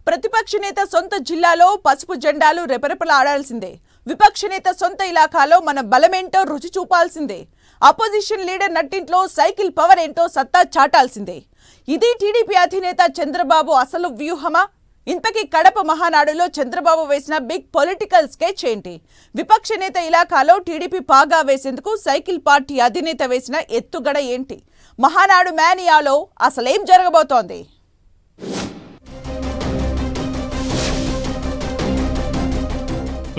ప్రతిపక్ష నేత సొంత జిల్లాలో పసుపు జెండాలు రెపరెపలాడాల్సిందే. విపక్ష నేత సొంత ఇలాకాలో మన బలమేంటో రుచి చూపాల్సిందే. అపోజిషన్ లీడర్ నట్టింట్లో సైకిల్ పవర్ ఏంటో సత్తా చాటాల్సిందే. ఇది టీడీపీ అధినేత చంద్రబాబు అసలు వ్యూహమా? ఇంతకీ కడప మహానాడులో చంద్రబాబు వేసిన బిగ్ పొలిటికల్ స్కెచ్ ఏంటి? విపక్ష నేత ఇలాకాలో టీడీపీ పాగా వేసేందుకు సైకిల్ పార్టీ అధినేత వేసిన ఎత్తుగడ ఏంటి? మహానాడు మేనియాలో అసలేం జరగబోతోంది?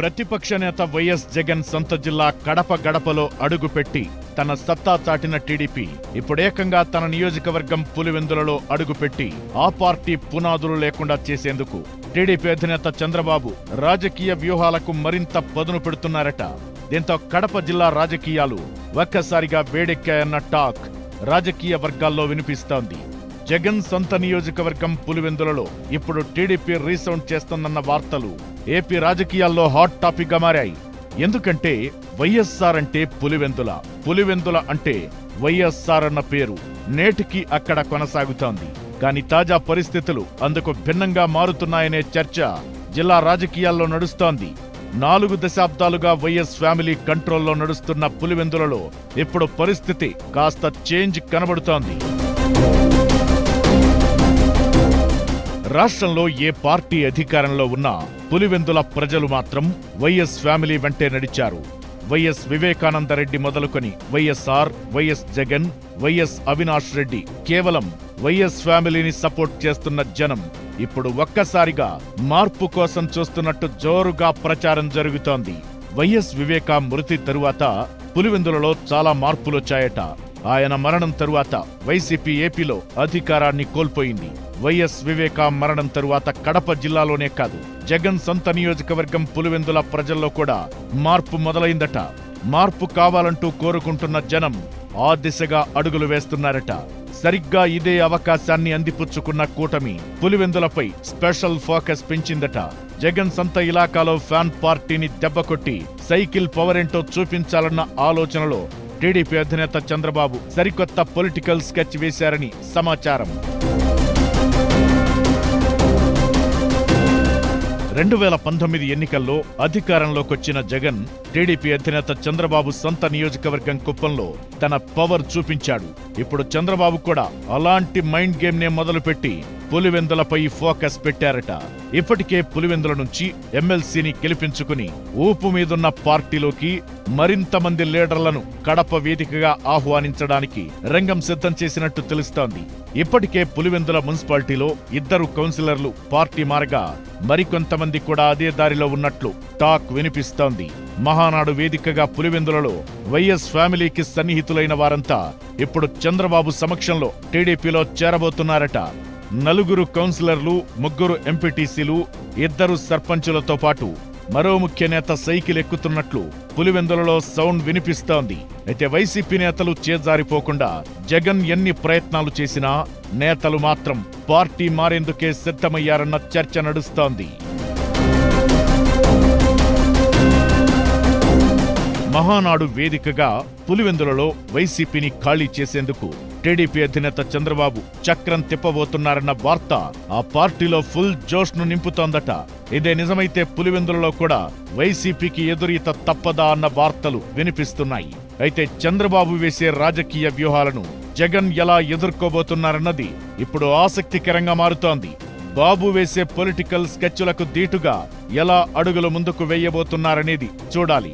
ప్రతిపక్ష నేత వైఎస్ జగన్ సొంత జిల్లా కడప గడపలో అడుగుపెట్టి తన సత్తా చాటిన టీడీపీ ఇప్పుడేకంగా తన నియోజకవర్గం పులివెందులలో అడుగుపెట్టి ఆ పార్టీ పునాదులు లేకుండా చేసేందుకు టీడీపీ అధినేత చంద్రబాబు రాజకీయ వ్యూహాలకు మరింత పదును పెడుతున్నారట. దీంతో కడప జిల్లా రాజకీయాలు ఒక్కసారిగా వేడెక్కాయన్న టాక్ రాజకీయ వర్గాల్లో వినిపిస్తోంది. జగన్ సొంత నియోజకవర్గం పులివెందులలో ఇప్పుడు టీడీపీ రీసౌండ్ చేస్తోందన్న వార్తలు ఏపీ రాజకీయాల్లో హాట్ టాపిక్ గా మారాయి. ఎందుకంటే వైఎస్ఆర్ అంటే పులివెందుల, పులివెందుల అంటే వైఎస్ఆర్ అన్న పేరు నేటికి అక్కడ కొనసాగుతోంది. కానీ తాజా పరిస్థితులు అందుకు భిన్నంగా మారుతున్నాయనే చర్చ జిల్లా రాజకీయాల్లో నడుస్తోంది. 4 దశాబ్దాలుగా వైఎస్ ఫ్యామిలీ కంట్రోల్లో నడుస్తున్న పులివెందులలో ఇప్పుడు పరిస్థితి కాస్త చేంజ్ కనబడుతోంది. రాష్ట్రంలో ఏ పార్టీ అధికారంలో ఉన్నా పులివెందుల ప్రజలు మాత్రం వైఎస్ ఫ్యామిలీ వెంటే నడిచారు. వైఎస్ వివేకానందరెడ్డి మొదలుకొని వైఎస్ఆర్, వైఎస్ జగన్, వైఎస్ అవినాష్ రెడ్డి, కేవలం వైఎస్ ఫ్యామిలీని సపోర్ట్ చేస్తున్న జనం ఇప్పుడు ఒక్కసారిగా మార్పు కోసం చూస్తున్నట్టు జోరుగా ప్రచారం జరుగుతోంది. వైఎస్ వివేకా మృతి తరువాత పులివెందులలో చాలా మార్పులొచ్చాయట. ఆయన మరణం తరువాత వైసీపీ ఏపీలో అధికారాన్ని కోల్పోయింది. వైఎస్ వివేకా మరణం తరువాత కడప జిల్లాలోనే కాదు, జగన్ సొంత నియోజకవర్గం పులివెందుల ప్రజల్లో కూడా మార్పు మొదలైందట. మార్పు కావాలంటూ కోరుకుంటున్న జనం ఆ దిశగా అడుగులు వేస్తున్నారట. సరిగ్గా ఇదే అవకాశాన్ని అందిపుచ్చుకున్న కూటమి పులివెందులపై స్పెషల్ ఫోకస్ పెంచిందట. జగన్ సొంత ఇలాకాలో ఫ్యాన్ పార్టీని దెబ్బకొట్టి సైకిల్ పవర్ ఏంటో చూపించాలన్న ఆలోచనలో టీడీపీ అధినేత చంద్రబాబు సరికొత్త పొలిటికల్ స్కెచ్ వేశారని సమాచారం. 2019 ఎన్నికల్లో అధికారంలోకొచ్చిన జగన్ టీడీపీ అధినేత చంద్రబాబు సొంత నియోజకవర్గం కుప్పంలో తన పవర్ చూపించాడు. ఇప్పుడు చంద్రబాబు కూడా అలాంటి మైండ్ గేమ్ నే మొదలుపెట్టి పులివెందులపై ఫోకస్ పెట్టారట. ఇప్పటికే పులివెందుల నుంచి ఎమ్మెల్సీని గెలిపించుకుని ఊపు మీదున్న పార్టీలోకి మరింత మంది లీడర్లను కడప వేదికగా ఆహ్వానించడానికి రంగం సిద్ధం చేసినట్టు తెలుస్తోంది. ఇప్పటికే పులివెందుల మున్సిపాలిటీలో 2 కౌన్సిలర్లు పార్టీ మారగా మరికొంతమంది కూడా అదే దారిలో ఉన్నట్లు టాక్ వినిపిస్తోంది. మహానాడు వేదికగా పులివెందులలో వైఎస్ ఫ్యామిలీకి సన్నిహితులైన వారంతా ఇప్పుడు చంద్రబాబు సమక్షంలో టీడీపీలో చేరబోతున్నారట. 4 కౌన్సిలర్లు, 3 ఎంపీటీసీలు, 2 సర్పంచులతో పాటు మరో ముఖ్య నేత సైకిల్ ఎక్కుతున్నట్లు పులివెందులలో సౌండ్ వినిపిస్తోంది. అయితే వైసీపీ నేతలు చేజారిపోకుండా జగన్ ఎన్ని ప్రయత్నాలు చేసినా నేతలు మాత్రం పార్టీ మారేందుకే సిద్ధమయ్యారన్న చర్చ నడుస్తోంది. మహానాడు వేదికగా పులివెందులలో వైసీపీని ఖాళీ చేసేందుకు టీడీపీ అధినేత చంద్రబాబు చక్రం తిప్పబోతున్నారన్న వార్త ఆ పార్టీలో ఫుల్ జోష్ను నింపుతోందట. ఇదే నిజమైతే పులివెందులలో కూడా వైసీపీకి ఎదురీత తప్పదా అన్న వార్తలు వినిపిస్తున్నాయి. అయితే చంద్రబాబు వేసే రాజకీయ వ్యూహాలను జగన్ ఎలా ఎదుర్కోబోతున్నారన్నది ఇప్పుడు ఆసక్తికరంగా మారుతోంది. బాబు వేసే పొలిటికల్ స్కెచ్లకు దీటుగా ఎలా అడుగులు ముందుకు వేయబోతున్నారనేది చూడాలి.